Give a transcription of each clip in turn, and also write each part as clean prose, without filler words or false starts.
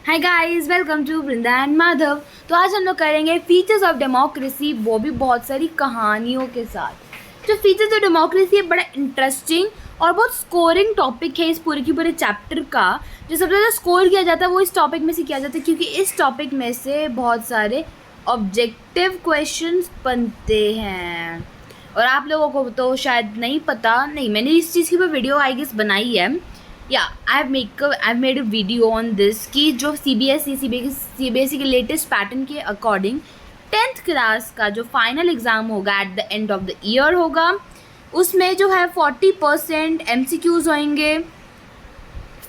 Hi guys, welcome to Vrinda and Madhav. तो आज हम लोग करेंगे फीचर्स ऑफ डेमोक्रेसी, वो भी बहुत सारी कहानियों के साथ। जो फीचर्स ऑफ डेमोक्रेसी है बड़ा इंटरेस्टिंग और बहुत स्कोरिंग टॉपिक है इस पूरे की पूरे चैप्टर का। जो सबसे ज़्यादा स्कोर किया जाता है वो इस टॉपिक में से किया जाता है, क्योंकि इस टॉपिक में से बहुत सारे ऑब्जेक्टिव क्वेश्चंस बनते हैं। और आप लोगों को तो शायद नहीं पता, नहीं मैंने इस चीज़ की वीडियो आई गेस बनाई है, या I made a video on this कि जो सीबीएसई के लेटेस्ट पैटर्न के अकॉर्डिंग 10th क्लास का जो फाइनल एग्ज़ाम होगा at the end of the year होगा, उसमें जो है 40% MCQs होंगे,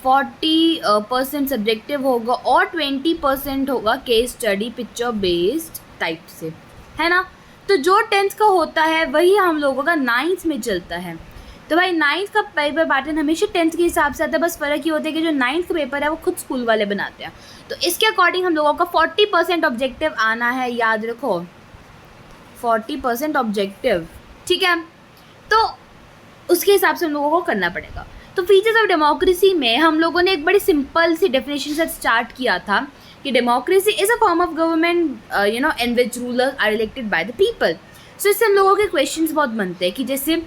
40% सब्जेक्टिव होगा और 20% होगा case study picture based type से, है ना। तो जो 10th का होता है वही हम लोगों का 9th में चलता है। तो भाई 9th का पेपर पैटर्न हमेशा 10th के हिसाब से आता है, बस फ़र्क ये होता है कि जो 9th का पेपर है वो खुद स्कूल वाले बनाते हैं। तो इसके अकॉर्डिंग हम लोगों का 40% ऑब्जेक्टिव आना है, याद रखो 40% ऑब्जेक्टिव, ठीक है। तो उसके हिसाब से हम लोगों को करना पड़ेगा। तो फीचर्स ऑफ डेमोक्रेसी में हम लोगों ने एक बड़ी सिंपल सी डेफिनेशन से स्टार्ट किया था कि democracy is a form of government in which rulers are elected by the people. So इससे हम लोगों के क्वेश्चंस बहुत बनते हैं कि जैसे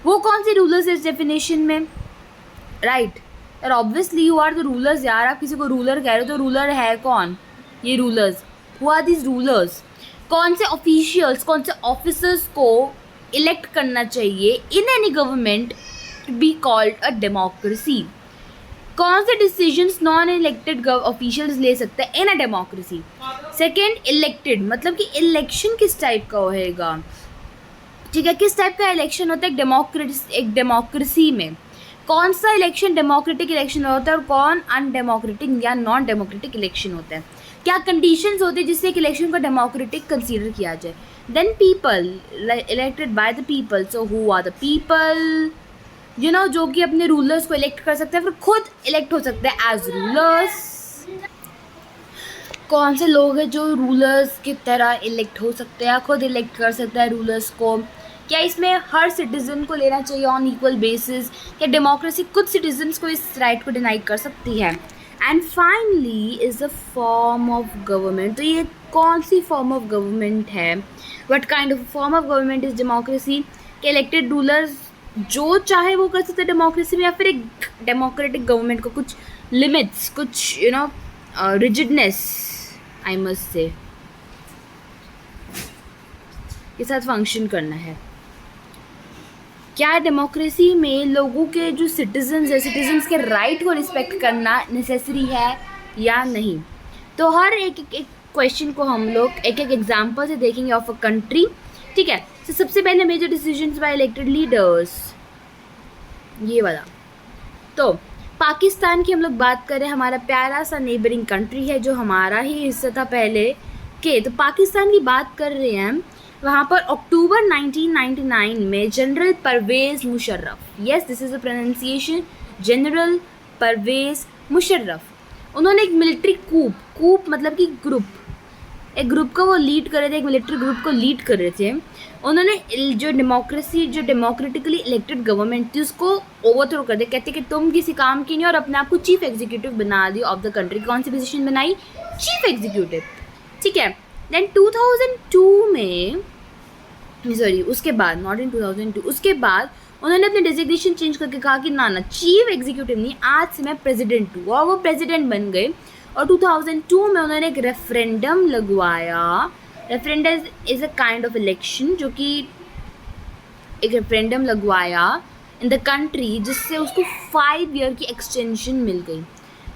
वो कौन से रूलर्स इस डेफिनेशन में, राइट यार, obviously you are the rulers यार। आप किसी को रूलर कह रहे हो तो रूलर है कौन, ये rulers. Who are this rulers? कौन से ऑफिशियल्स, कौन से ऑफिसर्स को इलेक्ट करना चाहिए in any government to be called a democracy? कौन से डिसीजंस नॉन इलेक्टेड ऑफिशियल्स ले सकते हैं in a democracy? Second, elected मतलब कि इलेक्शन किस टाइप का होएगा, ठीक है, किस टाइप का इलेक्शन होता है एक डेमोक्रेसी में। कौन सा इलेक्शन डेमोक्रेटिक इलेक्शन होता है और कौन अनडेमोक्रेटिक या नॉन डेमोक्रेटिक इलेक्शन होता है। क्या कंडीशंस होते हैं जिससे एक इलेक्शन को डेमोक्रेटिक कंसीडर किया जाए। Then people elected by the people, so who are the people, जो कि अपने रूलर्स को इलेक्ट कर सकते हैं, फिर खुद इलेक्ट हो सकते हैं एज रूलर्स। कौन से लोग हैं जो रूलर्स की तरह इलेक्ट हो सकते हैं, खुद इलेक्ट कर सकते हैं रूलर्स को। क्या इसमें हर सिटीज़न को लेना चाहिए ऑन इक्वल बेसिस? क्या डेमोक्रेसी कुछ सिटीजन्स को इस राइट को डिनाई कर सकती है? And finally is a form of government. तो ये कौन सी फॉर्म ऑफ गवर्नमेंट है? What kind of form of government is democracy? के इलेक्टेड रूलर्स जो चाहे वो कर सकते हैं डेमोक्रेसी में, या फिर एक डेमोक्रेटिक गवर्नमेंट को कुछ लिमिट्स, कुछ रिजिडनेस आई मस्ट से के साथ फंक्शन करना है। क्या डेमोक्रेसी में लोगों के जो सिटीजन्स है, सिटीजन्स के राइट को रिस्पेक्ट करना नेसेसरी है या नहीं? तो हर एक क्वेश्चन को हम लोग एक एग्जांपल से देखेंगे ऑफ अ कंट्री, ठीक है। तो सबसे पहले major decisions by elected leaders, ये वाला। तो पाकिस्तान की हम लोग बात करें, हमारा प्यारा सा नेबरिंग कंट्री है जो हमारा ही हिस्सा था पहले के। तो पाकिस्तान की बात कर रहे हैं, वहाँ पर अक्टूबर 1999 में general Parvez Musharraf, yes this is a pronunciation, general Parvez Musharraf, उन्होंने एक मिलिट्री कूप मतलब कि एक ग्रुप को वो लीड कर रहे थे, एक मिलिट्री ग्रुप को लीड कर रहे थे। उन्होंने जो डेमोक्रेटिकली इलेक्टेड गवर्नमेंट थी उसको ओवरथ्रो कर दिया। कहते कि तुम किसी काम की नहीं, और अपने आप को चीफ एग्जीक्यूटिव बना दिया ऑफ द कंट्री। कौन सी पोजीशन बनाई? चीफ एग्जीक्यूटिव, ठीक है। देन 2002 में, सॉरी उसके बाद, नॉट इन 2002, उसके बाद उन्होंने अपने डेजिग्नेशन चेंज करके कहा कि ना चीफ एग्जीक्यूटिव नहीं, आज से मैं प्रेसिडेंट हूँ, और वो प्रेसिडेंट बन गए। और 2002 में उन्होंने एक रेफरेंडम लगवाया। Referendum is a kind of election, जो कि एक रेफरेंडम लगवाया इन द कंट्री, जिससे उसको 5 ईयर की एक्सटेंशन मिल गई।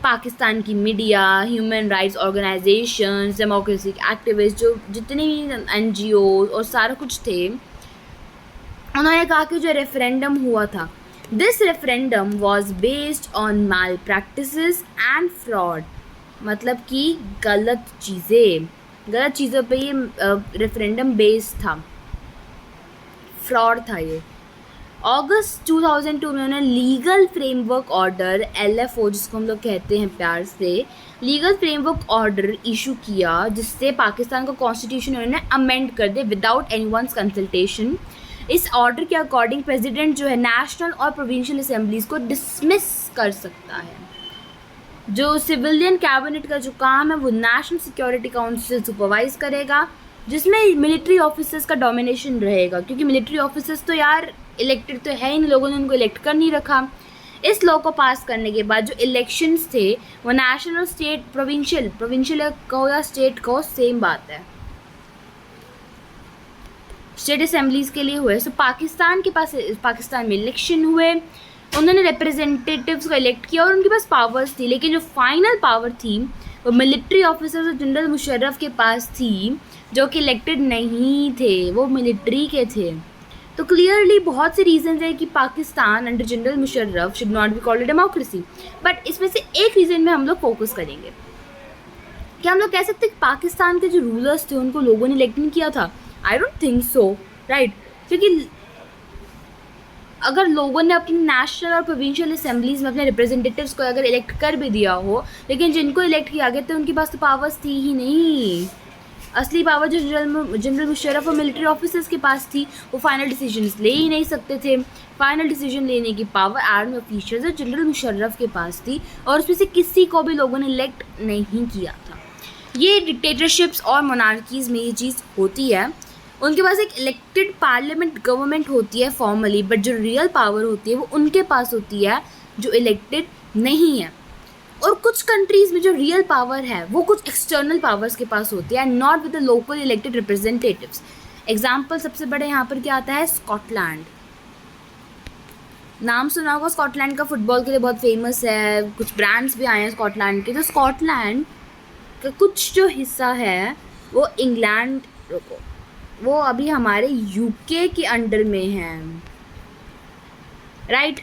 पाकिस्तान की media, human rights organisations, democracy activist, जो जितने भी NGO और सारा कुछ थे, उन्होंने कहा कि जो रेफरेंडम हुआ था, this referendum was based on mall practices and fraud, मतलब कि गलत चीज़ों पे ये रेफरेंडम बेस्ड था, फ्रॉड था ये। अगस्त 2002 में उन्होंने लीगल फ्रेमवर्क ऑर्डर LFO, जिसको हम लोग कहते हैं प्यार से, लीगल फ्रेमवर्क ऑर्डर इशू किया, जिससे पाकिस्तान का कॉन्स्टिट्यूशन उन्होंने अमेंड कर दिया विदाउट एनीवन्स कंसल्टेशन। इस ऑर्डर के अकॉर्डिंग प्रेसिडेंट जो है नेशनल और प्रोविंशियल असेंबलीज को डिसमिस कर सकता है। जो सिविलियन कैबिनेट का जो काम है वो नेशनल सिक्योरिटी काउंसिल सुपरवाइज करेगा, जिसमें मिलिट्री ऑफिसर्स का डोमिनेशन रहेगा, क्योंकि मिलिट्री ऑफिसर्स तो यार इलेक्टेड तो है ही नहीं, लोगों ने उनको इलेक्ट कर नहीं रखा। इस लॉ को पास करने के बाद जो इलेक्शंस थे वो नेशनल, स्टेट, प्रोविंशियल कहो या स्टेट कहो, सेम बात है, स्टेट असेंबलीज के लिए हुए। सो पाकिस्तान में इलेक्शन हुए, उन्होंने रिप्रेजेंटेटिव्स को इलेक्ट किया और उनके पास पावर्स थी, लेकिन जो फाइनल पावर थी वो मिलिट्री ऑफिसर्स और जनरल मुशर्रफ के पास थी, जो कि इलेक्टेड नहीं थे, वो मिलिट्री के थे। तो क्लियरली बहुत से रीजंस है कि Pakistan under general Musharraf should not be called a democracy, but इसमें से एक रीज़न में हम लोग फोकस करेंगे। क्या हम लोग कह सकते हैं कि पाकिस्तान के जो रूलर्स थे उनको लोगों ने इलेक्ट नहीं किया था? I don't think so, right, क्योंकि अगर लोगों ने अपनी नेशनल और प्रोविंशियल असेंबलीज में अपने रिप्रेजेंटेटिव्स को अगर इलेक्ट कर भी दिया हो, लेकिन जिनको इलेक्ट किया गया था उनके पास तो पावर्स थी ही नहीं। असली पावर जो जनरल मुशर्रफ और मिलिट्री ऑफिसर्स के पास थी, वो फाइनल डिसीजंस ले ही नहीं सकते थे। फाइनल डिसीजन लेने की पावर आर्मी ऑफिसर्स और जनरल मुशर्रफ के पास थी, और उसमें से किसी को भी लोगों ने इलेक्ट नहीं किया था। ये डिक्टेटरशिप्स और मोनार्कीज़ में ये चीज़ होती है, उनके पास एक इलेक्टेड पार्लियामेंट गवर्नमेंट होती है फॉर्मली, बट जो रियल पावर होती है वो उनके पास होती है जो इलेक्टेड नहीं है। और कुछ कंट्रीज़ में जो रियल पावर है वो कुछ एक्सटर्नल पावर्स के पास होती है, not with the local elected representatives. Example सबसे बड़े यहाँ पर क्या आता है? स्कॉटलैंड। नाम सुना होगा स्कॉटलैंड का, फुटबॉल के लिए बहुत फेमस है, कुछ ब्रांड्स भी आए हैं स्कॉटलैंड के। तो स्कॉटलैंड का कुछ जो हिस्सा है वो इंग्लैंड, वो अभी हमारे यूके के अंडर में है, राइट।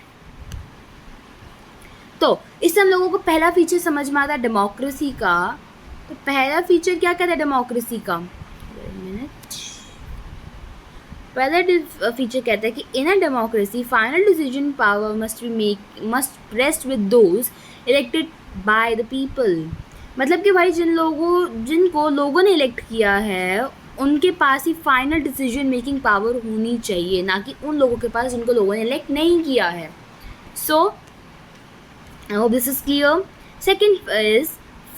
तो इससे हम लोगों को पहला फीचर समझ में आता है डेमोक्रेसी का। तो पहला फीचर क्या कहता है डेमोक्रेसी का? पहला फीचर कहता है कि in a democracy final decision power must rest with those elected by the people. मतलब कि भाई जिनको लोगों ने इलेक्ट किया है उनके पास ही फाइनल डिसीजन मेकिंग पावर होनी चाहिए, ना कि उन लोगों के पास जिनको लोगों ने इलेक्ट नहीं किया है। So I hope this is clear. Second is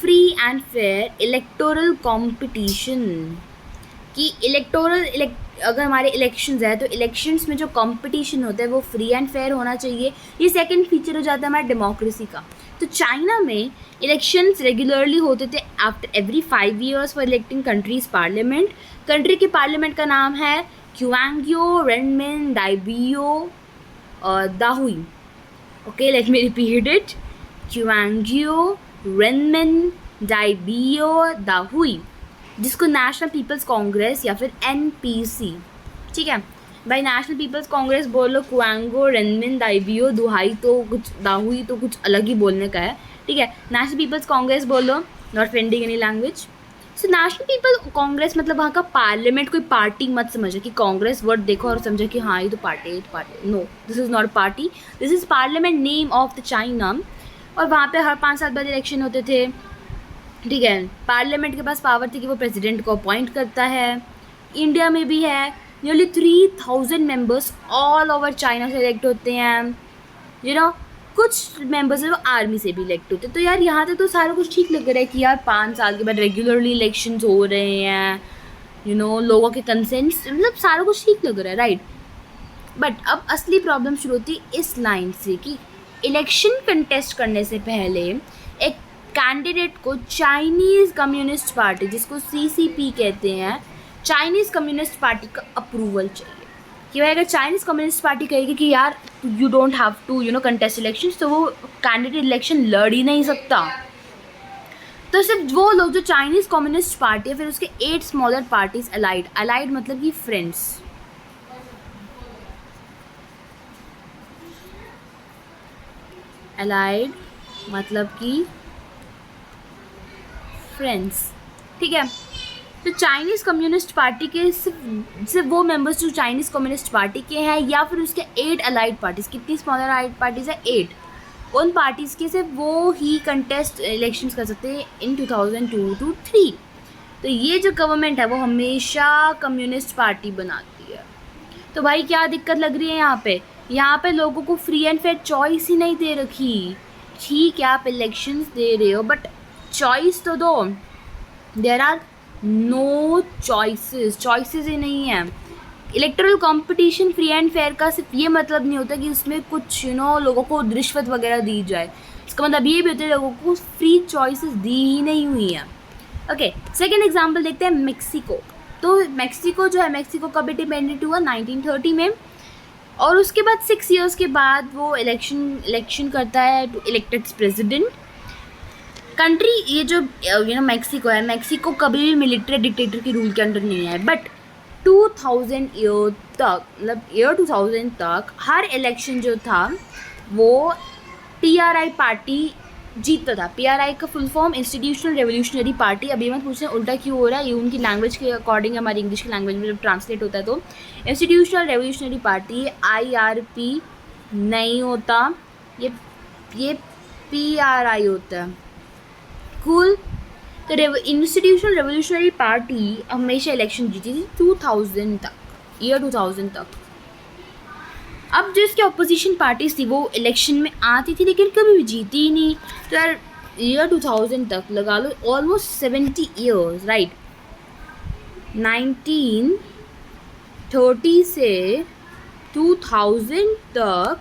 free and fair electoral competition, कि अगर हमारे इलेक्शंस है तो इलेक्शंस में जो कंपटीशन होता है वो फ्री एंड फेयर होना चाहिए। ये सेकंड फीचर हो जाता है हमारे डेमोक्रेसी का। तो चाइना में इलेक्शंस रेगुलरली होते थे after every 5 years for electing country's parliament. Country के पार्लियामेंट का नाम है Quanguo Renmin Daibiao Dahui. Okay, let me repeat it, Quanguo Renmin Daibiao Dahui, जिसको नेशनल पीपल्स कांग्रेस या फिर NPC, ठीक है भाई, नेशनल पीपल्स कांग्रेस बोलो, क्वांगो रेनमिन दाइबियो दुहाई तो कुछ दाहुई तो कुछ अलग ही बोलने का है, ठीक है। नेशनल पीपल्स कांग्रेस बोलो, not offending any language. So national people Congress मतलब वहाँ का पार्लियामेंट, कोई पार्टी मत समझो कि कांग्रेस वर्ड देखो और समझो कि हाँ ये तो party, no, this is not party, this is parliament name of the China. और वहाँ पे हर 5 साल बाद इलेक्शन होते थे, ठीक है। पार्लियामेंट के पास पावर थी कि वो प्रेसिडेंट को अपॉइंट करता है। इंडिया में भी है, nearly 3000 members all over China से इलेक्ट होते हैं, कुछ मेंबर्स हैं वो आर्मी से भी इलेक्ट होते हैं। तो यार यहाँ तक तो सारा कुछ ठीक लग रहा है कि यार 5 साल के बाद रेगुलरली इलेक्शंस हो रहे हैं, लोगों के कंसेंट, मतलब सारा कुछ ठीक लग रहा है, राइट। बट अब असली प्रॉब्लम शुरू होती है इस लाइन से कि इलेक्शन कंटेस्ट करने से पहले एक कैंडिडेट को चाइनीज़ कम्युनिस्ट पार्टी, जिसको CCP कहते हैं, चाइनीज़ कम्युनिस्ट पार्टी का अप्रूवल चाहिए। कि भाई अगर चाइनीज़ कम्युनिस्ट पार्टी कहेगी कि यार you don't have to contest election, तो वो कैंडिडेट इलेक्शन लड़ ही नहीं सकता। तो सिर्फ वो लोग जो चाइनीज़ कम्युनिस्ट पार्टी है, फिर उसके 8 स्मॉलर पार्टीज अलाइड मतलब कि फ्रेंड्स, अलाइड मतलब कि फ्रेंड्स, ठीक है। तो चाइनीज़ कम्युनिस्ट पार्टी के सिर्फ वो मेंबर्स जो चाइनीज़ कम्युनिस्ट पार्टी के हैं, या फिर उसके 8 अलाइड पार्टीज़, कितनी स्मॉलर अलाइड पार्टीज़ है? 8। उन पार्टीज़ के सिर्फ वो ही कंटेस्ट इलेक्शंस कर सकते हैं इन 2002 to 3। तो ये जो गवर्नमेंट है वो हमेशा कम्युनिस्ट पार्टी बनाती है। तो भाई क्या दिक्कत लग रही है यहाँ पे लोगों को फ्री एंड फेयर चॉइस ही नहीं दे रखी ठीक है आप इलेक्शंस दे रहे हो बट चॉइस तो दो. देयर आर नो चॉइसेस ही नहीं है. Electoral competition free and fair का सिर्फ ये मतलब नहीं होता कि उसमें कुछ लोगों को रिश्वत वगैरह दी जाए. इसका मतलब ये भी होता है लोगों को फ्री चॉइसेस दी ही नहीं हुई हैं. ओके, सेकेंड एग्जाम्पल देखते हैं मेक्सिको. तो मेक्सिको जो है, मेक्सिको कब इंडिपेंडेंट हुआ? 1930 में. और उसके बाद 6 years के बाद वो इलेक्शन करता है टू इलेक्टेड प्रेसिडेंट. कंट्री ये जो मेक्सिको है, मेक्सिको कभी भी मिलिट्री डिक्टेटर की रूल के अंडर नहीं है. बट 2000 ईयर तक, मतलब ईयर 2000 तक हर इलेक्शन जो था वो PRI पार्टी जीतता था. PRI का full form institutional revolutionary party. अभी मत पूछना उल्टा क्यों हो रहा है, ये उनकी लैंग्वेज के अकॉर्डिंग हमारी इंग्लिश की लैंग्वेज में जब ट्रांसलेट होता है तो इंस्टीट्यूशनल रेवोल्यूशनरी पार्टी IRP नहीं होता, ये PRI होता है. कूल. तो इंस्टीट्यूशनल रेवोल्यूशनरी पार्टी हमेशा इलेक्शन जीती थी 2000 तक, ईयर 2000 तक. अब जो इसकी अपोजिशन पार्टीज थी वो इलेक्शन में आती थी लेकिन कभी भी जीती ही नहीं. तो यार ईयर 2000 तक लगा लो, ऑलमोस्ट 70 years, राइट. 1930 से 2000 तक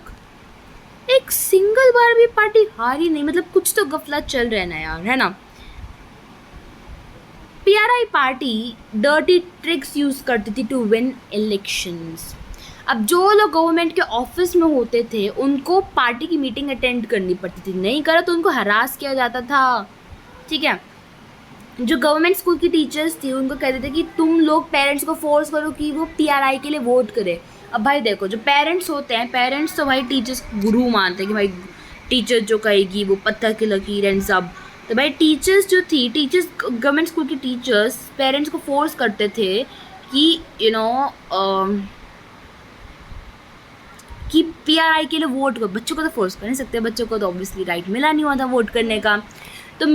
एक सिंगल बार भी पार्टी हारी नहीं. मतलब कुछ तो गफलत चल रहा है ना यार, है ना. PRI party dirty tricks use करती थी टू विन इलेक्शंस. अब जो लोग गवर्नमेंट के ऑफिस में होते थे उनको पार्टी की मीटिंग अटेंड करनी पड़ती थी, नहीं करा तो उनको हरास किया जाता था. ठीक है. जो गवर्नमेंट स्कूल की टीचर्स थी उनको कहते थे कि तुम लोग पेरेंट्स को फोर्स करो कि वो PRI के लिए वोट करें. अब भाई देखो, जो पेरेंट्स होते हैं, पेरेंट्स तो भाई टीचर्स गुरु मानते हैं कि भाई टीचर जो कहेगी वो पत्थर की लकीर एंड सब. तो भाई टीचर्स जो थी, टीचर्स गवर्नमेंट स्कूल की टीचर्स पेरेंट्स को फोर्स करते थे कि कि PRI के लिए वोट करो. बच्चों को तो फोर्स कर नहीं सकते, बच्चों को तो ऑब्वियसली राइट मिला नहीं हुआ था वोट करने का. तो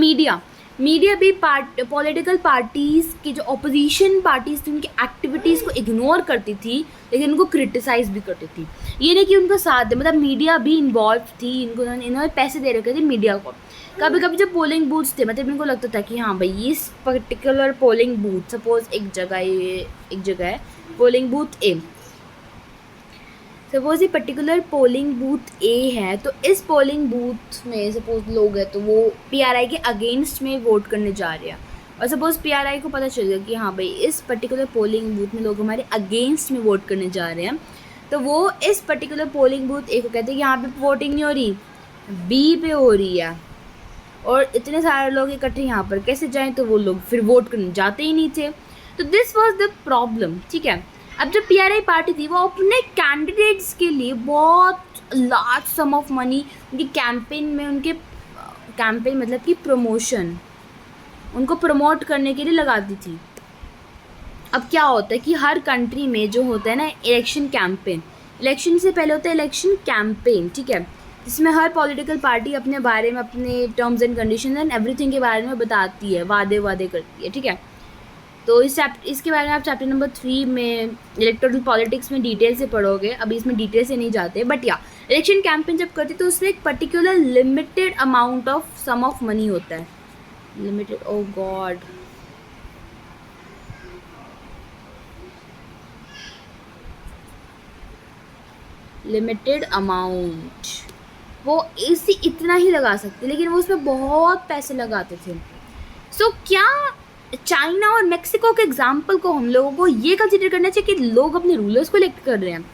मीडिया भी पॉलिटिकल पार्टीज़ की जो अपोजिशन पार्टीज़ थी उनकी एक्टिविटीज़ को इग्नोर करती थी लेकिन उनको क्रिटिसाइज़ भी करती थी. ये नहीं कि उनका साथ दे, मतलब मीडिया भी इन्वॉल्व थी. इन्होंने पैसे दे रखे थे मीडिया को. कभी कभी जो पोलिंग बूथ्स थे, मतलब इनको लगता था कि हाँ भाई इस पर्टिकुलर पोलिंग बूथ, सपोज एक जगह है पोलिंग बूथ A, सपोज ये पर्टिकुलर पोलिंग बूथ A है, तो इस पोलिंग बूथ में सपोज लोग हैं तो वो PRI के अगेंस्ट में वोट करने जा रहे हैं. और सपोज PRI को पता चल गया कि हाँ भाई इस पर्टिकुलर पोलिंग बूथ में लोग हमारे अगेंस्ट में वोट करने जा रहे हैं, तो वो इस पर्टिकुलर पोलिंग बूथ A को कहते हैं कि यहाँ पे वोटिंग नहीं हो रही, B पे हो रही है. और इतने सारे लोग इकट्ठे यहाँ पर कैसे जाएँ, तो वो लोग फिर वोट करने जाते ही नहीं थे. तो दिस वॉज द प्रॉब्लम. ठीक है. अब जो PRI पार्टी थी वो अपने कैंडिडेट्स के लिए बहुत लार्ज सम ऑफ मनी उनकी कैंपेन में, उनके कैंपेन मतलब कि प्रमोशन, उनको प्रमोट करने के लिए लगाती थी. अब क्या होता है कि हर कंट्री में जो होता है ना इलेक्शन कैंपेन, इलेक्शन से पहले होता है इलेक्शन कैंपेन. ठीक है. जिसमें हर पॉलिटिकल पार्टी अपने बारे में, अपने terms and condition and everything के बारे में बताती है, वादे करती है. ठीक है. तो इसके बारे में आप चैप्टर नंबर 3 में इलेक्टोरल पॉलिटिक्स में डिटेल से पढ़ोगे. अभी इसमें डिटेल से नहीं जाते, बट या इलेक्शन कैंपेन जब करती तो उसमें एक particular limited amount of sum of money होता है. Limited, O God, limited amount, वो इसी इतना ही लगा सकते, लेकिन वो उसमें बहुत पैसे लगाते थे. सो क्या चाइना और मेक्सिको के एग्जाम्पल को हम लोगों को ये कंसिडर करना चाहिए कि लोग अपने रूलर्स को इलेक्ट कर रहे हैं?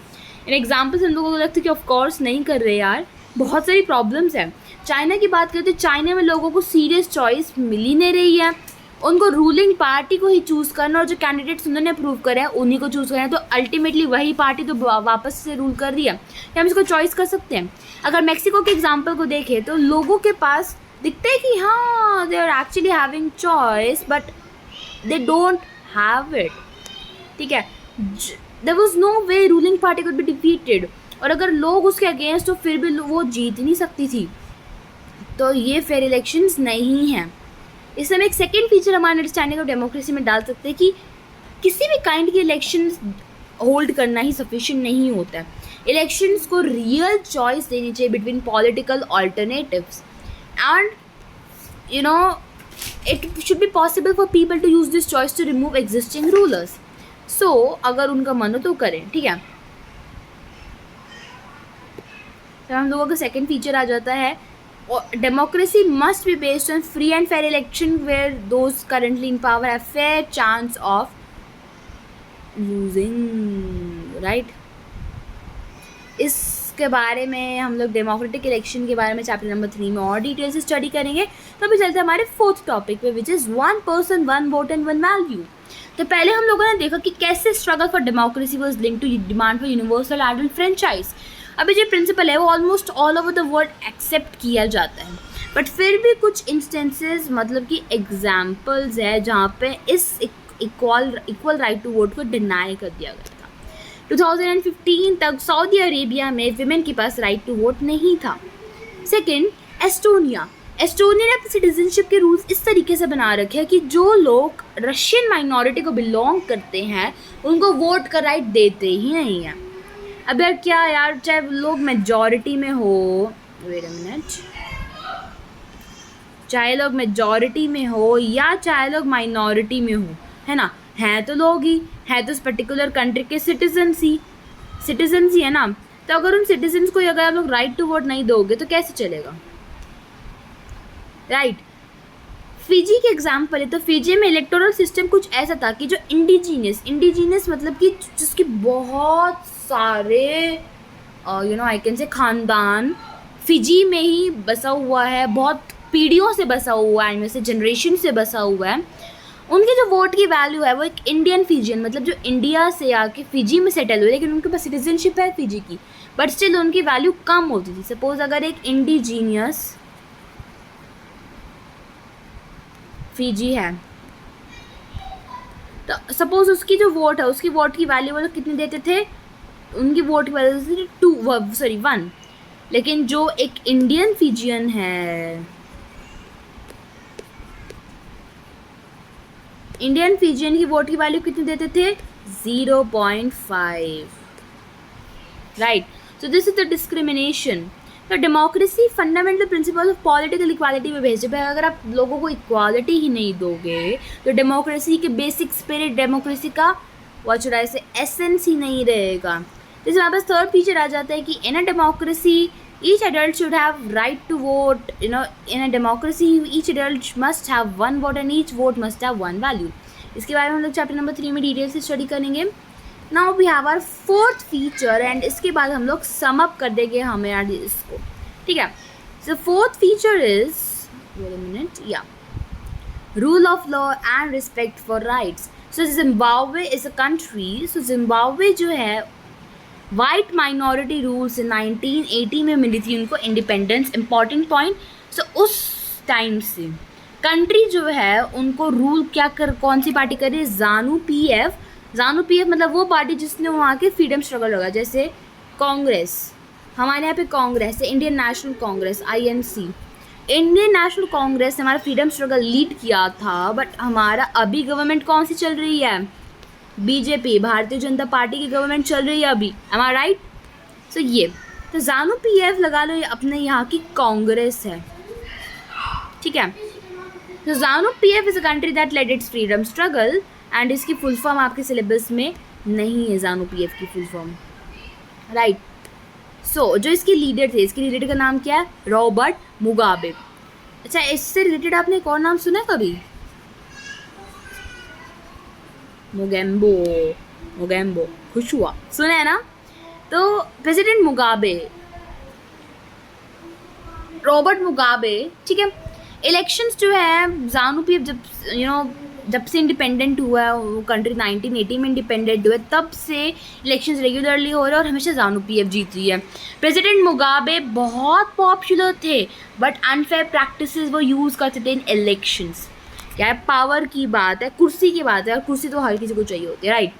इन एग्जाम्पल से हम लोगों को लगता है कि ऑफकोर्स नहीं कर रहे यार, बहुत सारी प्रॉब्लम्स हैं. चाइना की बात करते हैं, चाइना में लोगों को सीरियस चॉइस मिल ही नहीं रही है. उनको रूलिंग पार्टी को ही चूज़ करना और जो कैंडिडेट्स उन्होंने अप्रूव करे हैं उन्हीं को चूज़ करना है. तो अल्टीमेटली वही पार्टी तो वापस से रूल कर रही है. क्या हम इसको चॉइस कर सकते हैं? अगर मेक्सिको के एग्जाम्पल को देखें तो लोगों के पास दिखता है कि हाँ they are actually having choice but they don't have it. ठीक है. there was no way ruling party could be defeated. और अगर लोग उसके अगेंस्ट हो फिर भी वो जीत नहीं सकती थी. तो ये फेयर इलेक्शंस नहीं हैं. इसलिए हम एक सेकेंड फीचर हमारे अंडरस्टैंडिंग ऑफ डेमोक्रेसी में डाल सकते हैं कि किसी भी काइंड की इलेक्शंस होल्ड करना ही सफिशिएंट नहीं होता है. इलेक्शंस को रियल चॉइस देनी चाहिए between political alternatives. and you know it should be possible for people to use this choice to remove existing rulers. So अगर उनका मन हो तो करें, ठीक है. तो हम लोगों का सेकेंड फीचर आ जाता है, democracy must be based on free and fair election where those currently in power have fair chance of losing, right. इसके बारे में हम लोग डेमोक्रेटिक इलेक्शन के बारे में चैप्टर नंबर 3 में और डिटेल से स्टडी करेंगे. तो अभी चलते हैं हमारे फोर्थ टॉपिक पे, which is 1 person 1 vote and 1 value. तो पहले हम लोगों ने देखा कि कैसे struggle for democracy was linked to demand for universal adult franchise. अभी जो प्रिंसिपल है वो almost all over the world accept किया जाता है, बट फिर भी कुछ इंस्टेंसेस मतलब कि एग्जाम्पल्स है जहाँ पे इस इक्वल राइट टू वोट को डिनाई कर दिया गया था. 2015 तक सऊदी अरेबिया में विमेन के पास राइट टू वोट नहीं था. सेकेंड, एस्टोनिया ने अपने सिटीजनशिप के रूल्स इस तरीके से बना रखे हैं कि जो लोग रशियन माइनॉरिटी को बिलोंग करते हैं उनको वोट का राइट देते ही नहीं है. अब यार क्या यार, चाहे लोग मेजॉरिटी में हो, वेट अ मिनट, चाहे लोग मेजॉरिटी में हो या चाहे लोग माइनॉरिटी में हो, है ना, हैं तो लोग ही, हैं तो उस पर्टिकुलर कंट्री के सिटीजन्स ही है ना. तो अगर उन सिटीजन्स को अगर आप लोग राइट टू वोट नहीं दोगे तो कैसे चलेगा, राइट. फिजी के एग्जाम्पल है, तो फिजी में इलेक्टोरल सिस्टम कुछ ऐसा था कि जो इंडिजीनियस मतलब कि जिसकी बहुत सारे आई कैन से खानदान फिजी में ही बसा हुआ है, बहुत पीढ़ियों से बसा हुआ है, इनमें से जनरेशन से बसा हुआ है, उनके जो वोट की वैल्यू है वो एक इंडियन फिजियन मतलब जो इंडिया से आके फिजी में सेटल हुए, लेकिन उनके पास सिटीजनशिप है फिजी की, बट स्टिल उनकी वैल्यू कम होती थी. सपोज अगर एक इंडिजीनियस फिजी है तो सपोज उसकी जो वोट है उसकी वोट की वैल्यू वो कितनी देते थे, उनकी वोट की वैल्यू थी 1. लेकिन जो एक इंडियन फिजियन है, इंडियन फिजियन की वोट की वैल्यू कितनी देते थे, 0.5, right. So this is the discrimination. तो democracy fundamental principle of political equality में भेजे भाई, अगर आप लोगों को इक्वालिटी ही नहीं दोगे तो डेमोक्रेसी के बेसिक स्पिरिट, डेमोक्रेसी का व्हाट शुड आई से एसेंस ही नहीं रहेगा. तो हमारे पास थर्ड फीचर आ जाता है कि in a democracy each adult should have right to vote. In a democracy each adult must have 1 vote and each vote must have 1 value. इसके बारे में हम लोग चैप्टर नंबर 3 में डिटेल से स्टडी करेंगे. Now we have our fourth feature and इसके बाद हम लोग सम अप कर देंगे हमें यार इसको, ठीक है. So fourth feature is rule of law and respect for rights. So Zimbabwe is a country. So Zimbabwe जो है वाइट माइनॉरिटी रूल्स 1980 में मिली थी उनको इंडिपेंडेंस. Important point. सो उस टाइम से कंट्री जो है उनको रूल कौन सी पार्टी कर रही है, ज़ानू पीएफ मतलब वो पार्टी जिसने वहाँ के फ्रीडम स्ट्रगल होगा. जैसे कांग्रेस, हमारे यहाँ पे कांग्रेस है Indian national Congress, INC. Indian national Congress ने हमारा फ्रीडम स्ट्रगल लीड किया था, बट हमारा अभी गवर्नमेंट कौन सी चल रही है, BJP, भारतीय जनता पार्टी की गवर्नमेंट चल रही है अभी, am I right? सो ये तो ज़ानू पीएफ लगा लो, ये अपने यहाँ की कांग्रेस है, ठीक है. तो ZANU PF is a country that led its freedom struggle and इसकी फुल फॉर्म आपके सिलेबस में नहीं है, ज़ानू पीएफ की फुल फॉर्म, राइट. सो जो इसके लीडर थे, इसके लीडर का नाम क्या है, रॉबर्ट मुगाबे. अच्छा, इससे रिलेटेड आपने एक और नाम सुना है कभी, मोगेम्बो, खुश हुआ, सुना है ना. तो प्रेसिडेंट मुगाबे, रॉबर्ट मुगाबे, ठीक है. इलेक्शंस जो है ज़ानू पीएफ जब से इंडिपेंडेंट हुआ है, वो कंट्री 1980 में इंडिपेंडेंट हुआ है, तब से इलेक्शंस रेगुलरली हो रहे हैं और हमेशा ज़ानू पीएफ जीत रही है. प्रेसिडेंट मुगाबे बहुत पॉपुलर थे, बट अनफेयर प्रैक्टिसेस वो यूज़ करते थे इन इलेक्शंस. क्या है, पावर की बात है, कुर्सी की बात है, और कुर्सी तो हर किसी को चाहिए होती है, राइट.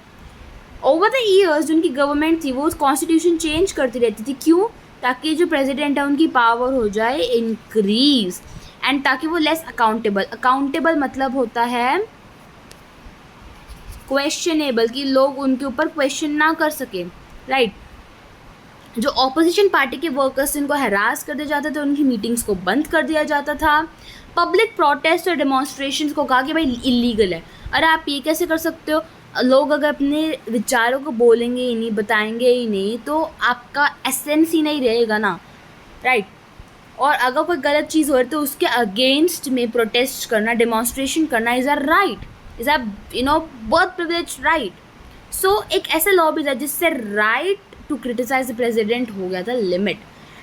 ओवर द ईयर्स जो उनकी गवर्नमेंट थी वो कॉन्स्टिट्यूशन चेंज करती रहती थी. क्यों? ताकि जो प्रेसिडेंट है उनकी पावर हो जाए इंक्रीज, एंड ताकि वो लेस अकाउंटेबल मतलब होता है क्वेश्चनेबल, कि लोग उनके ऊपर क्वेश्चन ना कर सके, राइट. जो ऑपोजिशन पार्टी के वर्कर्स इनको हरास कर दिया जाता था, उनकी मीटिंग्स को बंद कर दिया जाता था। पब्लिक प्रोटेस्ट और डेमोन्स्ट्रेशंस को कहा कि भाई इलीगल है। अरे आप ये कैसे कर सकते हो? लोग अगर अपने विचारों को बोलेंगे ही नहीं, बताएंगे ही नहीं, तो आपका एसेंस ही नहीं रहेगा ना, राइट। और अगर कोई गलत चीज़ हो रही है तो उसके अगेंस्ट में प्रोटेस्ट करना, डेमोन्स्ट्रेशन करना is a right, is a birth privilege right. So एक ऐसा लॉ भी था जिससे right to criticise the president हो गया था लिमिट।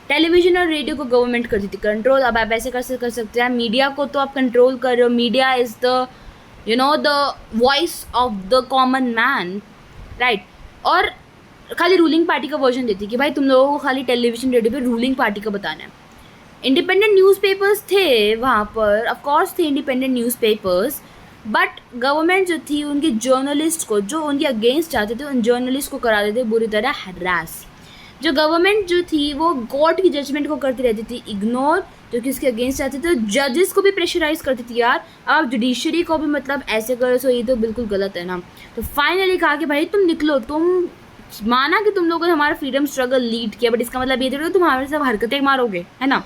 टेलीविजन और रेडियो को गवर्नमेंट करती थी कंट्रोल। अब आप ऐसे कर सकते हैं, मीडिया को तो आप कंट्रोल कर रहे हो। Media is the the voice of the common man, right. और खाली रूलिंग पार्टी का वर्जन देती कि भाई तुम लोगों को खाली टेलीविजन रेडियो पे रूलिंग पार्टी का बताना है। इंडिपेंडेंट न्यूज़पेपर्स थे वहाँ पर, ऑफ कोर्स थे इंडिपेंडेंट न्यूज़पेपर्स, बट गवर्नमेंट जो थी उनके जर्नलिस्ट को, जो उनके अगेंस्ट जाते थे, उन जर्नलिस्ट को करा देते बुरी तरह हरास। जो गवर्नमेंट जो थी वो कोर्ट की जजमेंट को करती रहती थी इग्नोर, जो कि उसके अगेंस्ट जाते थे। जजेस को भी प्रेशराइज करती थी, यार आप जुडिशरी को भी मतलब ऐसे करो, सो ये तो बिल्कुल गलत है ना। तो फाइनली कहा कि भाई तुम निकलो, तुम माना कि तुम लोगों ने हमारा फ्रीडम स्ट्रगल लीड किया, बट इसका मतलब ये थोड़ी तुम हमारे सब हरकतें मारोगे, है ना।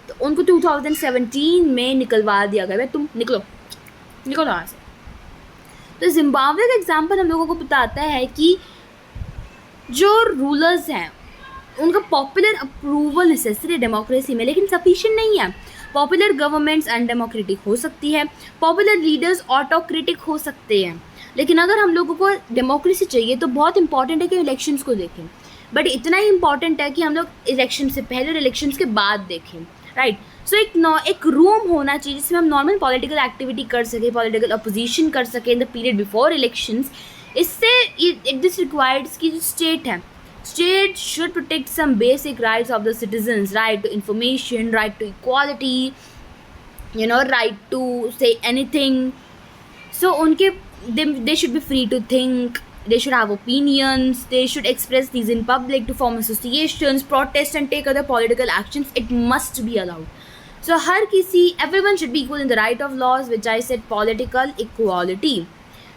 तो उनको 2017 में निकलवा दिया गया, भाई तुम निकलो यहाँ से। तो जिम्बाब्वे का एग्जाम्पल हम लोगों को बताता है कि जो रूलर्स हैं उनका पॉपुलर अप्रूवल नेसेसरी है डेमोक्रेसी में, लेकिन सफिशिएंट नहीं है। पॉपुलर गवर्नमेंट्स अनडेमोक्रेटिक हो सकती है, पॉपुलर लीडर्स ऑटोक्रेटिक हो सकते हैं, लेकिन अगर हम लोगों को डेमोक्रेसी चाहिए तो बहुत इंपॉर्टेंट है कि इलेक्शंस को देखें। बट इतना ही इंपॉर्टेंट है कि हम लोग इलेक्शन से पहले और इलेक्शंस के बाद देखें, राइट। सो एक रूम होना चाहिए जिसमें हम नॉर्मल पॉलिटिकल एक्टिविटी कर सकें, पॉलिटिकल अपोजिशन कर सकें in the period before elections. इससे दिस रिक्वायर्ड्स की जो स्टेट है, state should protect some basic rights of the citizens, right to information, right to equality, right to say anything. So unke they should be free to think, they should have opinions, they should express these in public, to form associations, protest and take other political actions. It must be allowed. So everyone should be equal in the right of laws, which I said political equality.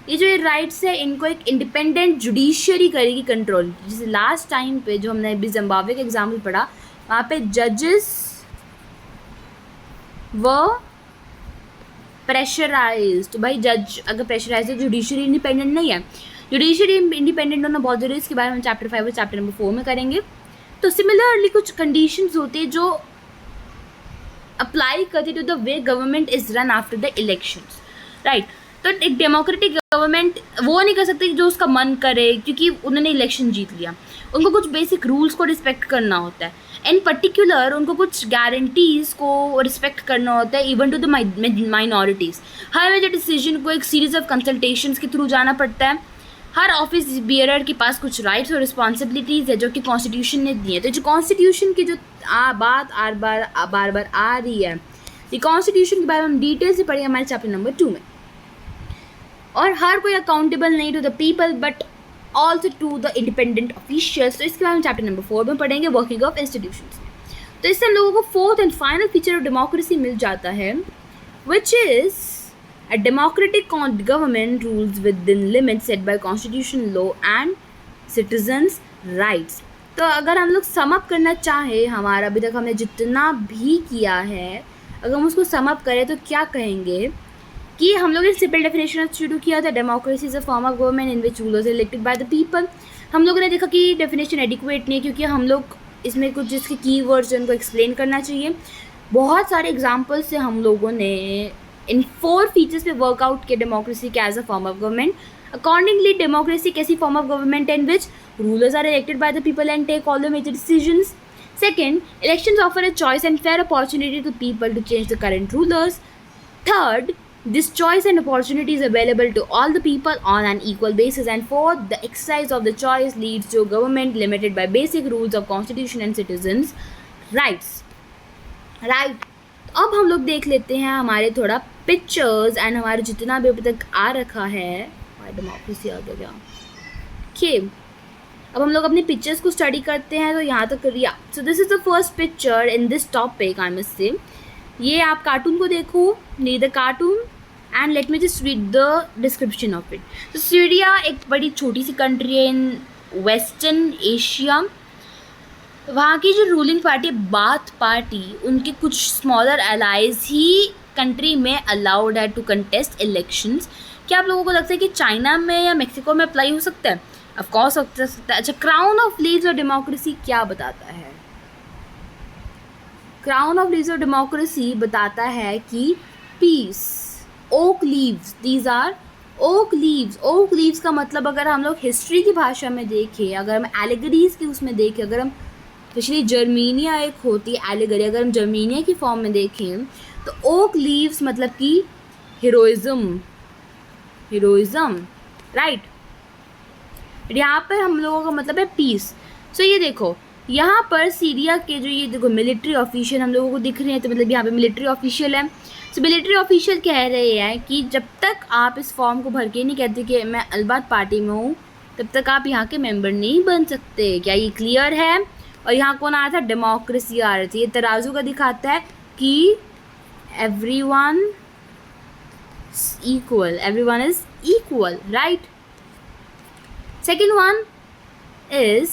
ये जो rights है इनको एक independent judiciary करेगी control. जैसे last time पे जो हमने अभी जिम्बाब्वे का एग्जाम्पल पढ़ा, वहाँ पे जजेस व प्रेशराइज्ड। तो भाई जज अगर प्रेशराइज है, जुडिशरी इंडिपेंडेंट नहीं है। जुडिशरी इंडिपेंडेंट होना बहुत जरूरी है, इसके बारे में चैप्टर 5 और चैप्टर नंबर 4 में करेंगे। तो सिमिलरली कुछ कंडीशंस होती है जो अप्लाई करती to the way government is run after the elections, right. तो एक डेमोक्रेटिक गवर्नमेंट वो नहीं कर सकती जो उसका मन करे, क्योंकि उन्होंने इलेक्शन जीत लिया। उनको कुछ बेसिक रूल्स को रिस्पेक्ट करना होता है, इन पर्टिकुलर उनको कुछ गारंटीज़ को रिस्पेक्ट करना होता है, इवन टू द माइनॉरिटीज़। हर मेजर डिसीजन को एक सीरीज ऑफ कंसल्टेशंस के थ्रू जाना पड़ता है। हर ऑफिस बियरर के पास कुछ राइट्स और रिस्पॉन्सिबिलिटीज़ है जो कि कॉन्स्टिट्यूशन ने दी है। तो जो कॉन्स्टिट्यूशन की जो बात बार बार आ रही है, ये कॉन्स्टिट्यूशन के बारे में हम डिटेल से पढ़ेंगे हमारे चैप्टर नंबर 2 में। और हर कोई अकाउंटेबल नहीं to the people but also to the independent officials. तो इसके बारे में चैप्टर नंबर 4 में पढ़ेंगे, वर्किंग ऑफ इंस्टीट्यूशंस में। तो इससे हम लोगों को fourth and final feature of democracy मिल जाता है, which is a democratic government rules within limits set by constitution, law and citizens rights. तो अगर हम लोग समअप करना चाहें, हमारा अभी तक हमने जितना भी किया है, अगर हम उसको समअप करें तो क्या कहेंगे कि हम लोग ने सिंपल डेफिनेशन शुरू किया था, democracy is a form of government in which rulers elected by the people. हम लोगों ने देखा कि डेफिनेशन एडिक्वेट नहीं है, क्योंकि हम लोग इसमें कुछ जिसके कीवर्ड्स हैं उनको एक्सप्लेन करना चाहिए। बहुत सारे एग्जांपल्स से हम लोगों ने इन 4 फीचर्स पे वर्कआउट किया डेमोक्रेसी के as a form of government. Accordingly democracy कैसी form of government in which rulers are elected by the people and take all the major decisions. Second, elections offer a choice and fair opportunity to people to change the current rulers. Third, this choice and opportunity is available to all the people on an equal basis. And fourth, the exercise of the choice leads to a government limited by basic rules of constitution and citizens' rights. Right. अब हम लोग देख लेते हैं हमारे थोड़ा pictures and हमारे जितना भी अभी तक आ रखा है, डेमोक्रेसी आ गया क्या। अब हम लोग अपने पिक्चर्स को स्टडी करते हैं, तो यहाँ तक करिए। So this is the first picture in this topic, I must say. ये आप कार्टून को देखो, read the cartoon and let me just read the description of it. तो सीरिया एक बड़ी छोटी सी कंट्री है इन वेस्टर्न एशिया। वहाँ की जो रूलिंग पार्टी बाथ पार्टी, उनके कुछ स्मॉलर एलाइज ही कंट्री में अलाउड है टू कंटेस्ट इलेक्शंस। क्या आप लोगों को लगता है कि चाइना में या मेक्सिको में अप्लाई हो सकता है? ऑफ कोर्स हो सकता है। अच्छा, crown of leaves of democracy क्या बताता है? Crown of leaves of democracy बताता है कि peace, oak leaves, these are oak leaves. Oak leaves का मतलब अगर हम लोग हिस्ट्री की भाषा में देखें, अगर हम एलिगरीज की उसमें देखें, अगर हम पिछली जर्मीनिया एक होती है एलिगरी, अगर हम जर्मीनिया की फॉर्म में देखें तो ओक लीव्स मतलब कि हीरोइज्म, राइट। यहाँ पर हम लोगों का मतलब है पीस। सो ये देखो, यहाँ पर सीरिया के जो ये देखो मिलिट्री ऑफिशियल हम लोगों को दिख रहे हैं, तो मतलब यहाँ पे मिलिट्री ऑफिशियल है। सो मिलिट्री ऑफिशियल कह रहे हैं कि जब तक आप इस फॉर्म को भर के नहीं कहते कि मैं अलबात पार्टी में हूँ, तब तक आप यहाँ के मेंबर नहीं बन सकते। क्या ये क्लियर है? और यहाँ कौन आया था? डेमोक्रेसी आ रही थी। ये तराजू का दिखाता है कि everyone is equal, right. Second one is,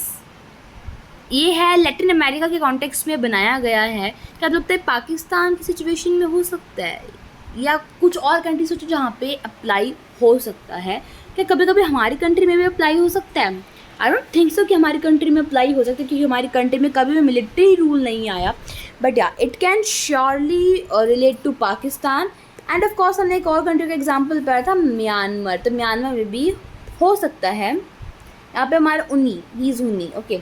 ये है लैटिन अमेरिका के कॉन्टेक्स्ट में बनाया गया है। क्या आप लगता है पाकिस्तान की सिचुएशन में हो सकता है, या कुछ और कंट्री सोचो जहाँ पे अप्लाई हो सकता है? क्या कभी कभी हमारी कंट्री में भी अप्लाई हो सकता है? आई डोंट थिंक सो कि हमारी कंट्री में अप्लाई हो सकता है, क्योंकि हमारी कंट्री में कभी भी मिलिट्री रूल नहीं आया। But yeah it can surely relate to Pakistan. And of course हमने एक और कंट्री का एग्जाम्पल पाया था, म्यांमार। तो म्यांमार में भी हो सकता है। यहाँ पे हमारा उन्नी, हीज उन्नी, ओके।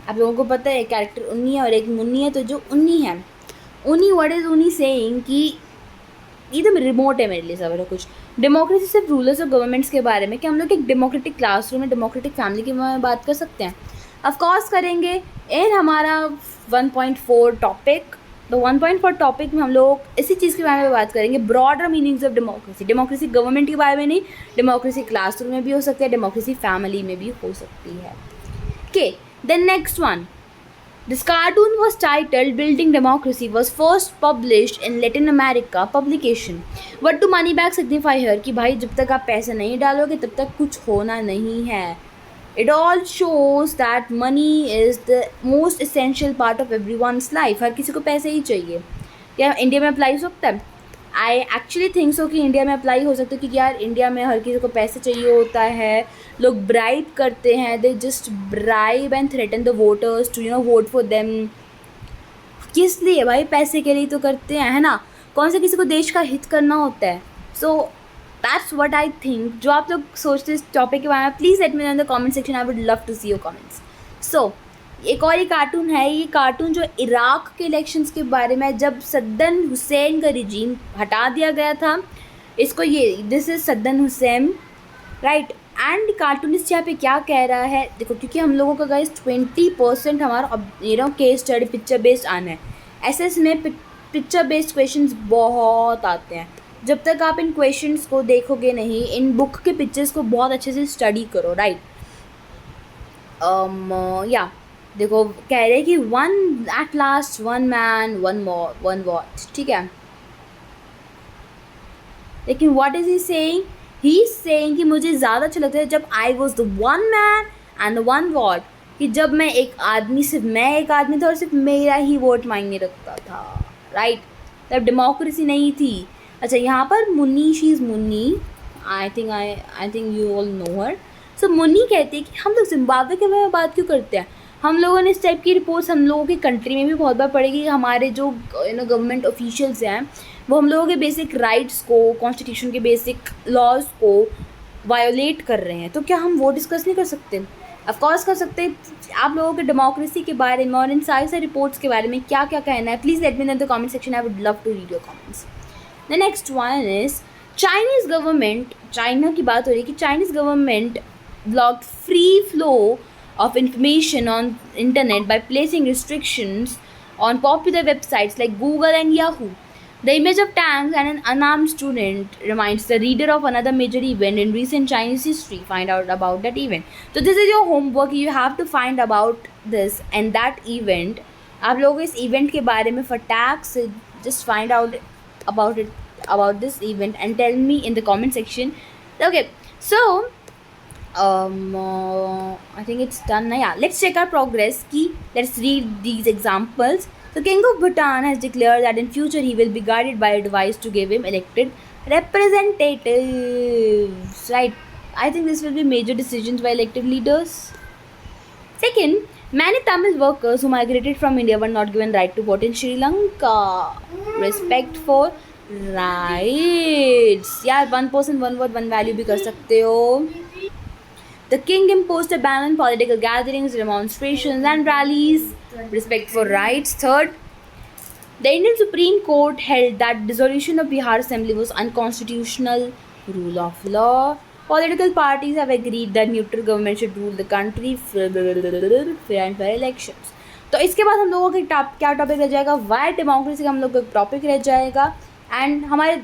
आप लोगों को पता है कैरेक्टर उन्नी है और एक मुन्नी है, तो जो उन्नी है, उन्नी व्हाट इज उन्नी सेइंग कि एकदम रिमोट है मेरे लिए सब कुछ। डेमोक्रेसी सिर्फ रूलर्स और गवर्नमेंट्स के बारे में, कि हम लोग एक डेमोक्रेटिक क्लासरूम में डेमोक्रेटिक फैमिली की बात कर सकते हैं? ऑफ कोर्स करेंगे। इन हमारा 1.4 टॉपिक, तो 1.4 टॉपिक में हम लोग इसी चीज़ के बारे में बात करेंगे, broader meanings of democracy. Democracy government के बारे में नहीं, डेमोक्रेसी क्लासरूम में भी हो सकती है, डेमोक्रेसी फैमिली में भी हो सकती है। Okay, then next one, this cartoon was titled Building Democracy, was first published in Latin America publication. What do money back signify here? कि भाई जब तक आप पैसे नहीं डालोगे तब तक कुछ होना नहीं है। It all shows that money is the most essential part of everyone's life. हर किसी को पैसे ही चाहिए। क्या इंडिया में अप्लाई हो सकता है? आई एक्चुअली थिंक सो कि इंडिया में अप्लाई हो सकता है, क्योंकि यार इंडिया में हर किसी को पैसे चाहिए होता है। लोग ब्राइब करते हैं, they just bribe and threaten the voters to vote for them. किस लिए भाई? पैसे के लिए तो करते हैं, है ना। कौन से किसी को देश का हित करना होता है? So that's what I think. जो आप लोग सोचते हैं इस टॉपिक के बारे में, please let me know in the comment section. I would love to see your comments. So एक और ये कार्टून है, ये कार्टून जो इराक के इलेक्शंस के बारे में, जब सद्दाम हुसैन का रिजीम हटा दिया गया था, इसको ये this is Saddam Hussain, right. And cartoonist यहाँ पे क्या कह रहा है देखो, क्योंकि हम लोगों का गाइस 20% हमारा केस स्टडी पिक्चर बेस्ड आना है। एसएस में पिक्चर बेस्ड क्वेश्चंस बहुत आते हैं। जब तक आप इन क्वेश्चंस को देखोगे नहीं, इन बुक के पिक्चर्स को बहुत अच्छे से स्टडी करो, राइट। या देखो, कह रहे कि one at last one man one watch, ठीक है। लेकिन what is he saying? He is saying कि मुझे ज़्यादा अच्छा लगता है जब I was the one man and the one what, कि जब मैं एक आदमी, सिर्फ मैं एक आदमी था और सिर्फ मेरा ही वोट मायने रखता था, राइट। तब डेमोक्रेसी नहीं थी। अच्छा, यहाँ पर Munni, she is Munni, I think you all know her. So Munni कहती है कि हम लोग जिम्बाब्वे के बारे में बात क्यों करते हैं? हम लोगों ने इस टाइप की रिपोर्ट्स हम लोगों की कंट्री में भी बहुत बार पढ़ेगी। हमारे जो गवर्नमेंट ऑफिशियल्स हैं वो हम लोगों के बेसिक राइट्स को, कॉन्स्टिट्यूशन के बेसिक लॉज को वायोलेट कर रहे हैं। तो क्या हम वो डिस्कस नहीं कर सकते? ऑफ कोर्स कर सकते हैं। आप लोगों के डेमोक्रेसी के बारे में और इन सारे रिपोर्ट्स के बारे में क्या क्या कहना है, please let me know in the comment section. I would love to read your comments. The next one is Chinese government, China की बात हो रही है कि Chinese government blocked free flow of information on internet by placing restrictions on popular websites like Google and Yahoo. The image of tanks and an unarmed student reminds the reader of another major event in recent Chinese history. Find out about that event. So this is your homework. You have to find about this and that event. आप लोग इस event के बारे में फटाक से just find out about this event and tell me in the comment section. Okay, so I think it's done now. Yeah, let's check our progress key. Let's read these examples. The king of Bhutan has declared that in future he will be guided by advice to give him elected representatives. Right. I think this will be major decisions by elected leaders. Second, many Tamil workers who migrated from India were not given right to vote in Sri Lanka. Respect for rights. यार, one person one vote one value भी कर सकते हो. The king imposed a ban on political gatherings, demonstrations, and rallies. Respect for rights. Third, the Indian Supreme Court held that dissolution of Bihar Assembly was unconstitutional. Rule of law. Political parties have agreed that neutral government should rule the country. Fair and fair elections. तो इसके बाद हम लोगों का क्या topic रह जाएगा, Y democracy का हम लोग का टॉपिक रह जाएगा. एंड हमारे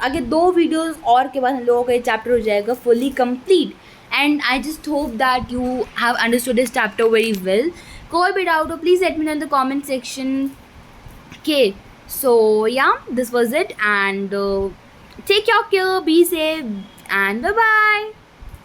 आगे 2 वीडियोस और के बाद हम लोगों का ये चैप्टर हो जाएगा fully complete. And I just hope that you have understood this chapter very well. कोई भी डाउट हो please let me know in the comment section. Okay, so yeah, this was it, and take your care, be safe, and bye bye.